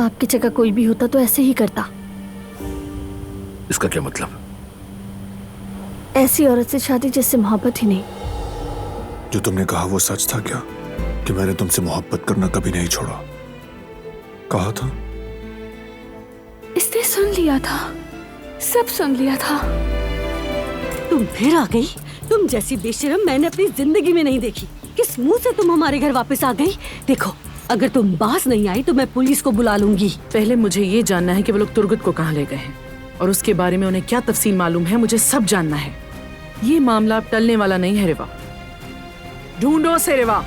आपकी जगह कोई भी होता तो ऐसे ही करता। इसका क्या मतलब? ऐसी औरत से शादी जिससे मोहब्बत ही नहीं। जो तुमने कहा वो सच था क्या, कि मैंने तुमसे मोहब्बत करना कभी नहीं छोड़ा? कहा था। इसने सुन लिया था, सब सुन लिया था। तुम फिर आ गई? तुम जैसी बेशरम मैंने अपनी जिंदगी में नहीं देखी। किस मुंह से तुम हमारे घर वापस आ गई? देखो, अगर तुम बाज नहीं आई तो मैं पुलिस को बुला लूंगी। पहले मुझे ये जानना है कि वो लोग तुर्गत को कहाँ ले गए हैं और उसके बारे में उन्हें क्या तफसील मालूम है। मुझे सब जानना है। ये मामला अब टलने वाला नहीं है। रेवा, ढूंढो से रेवा।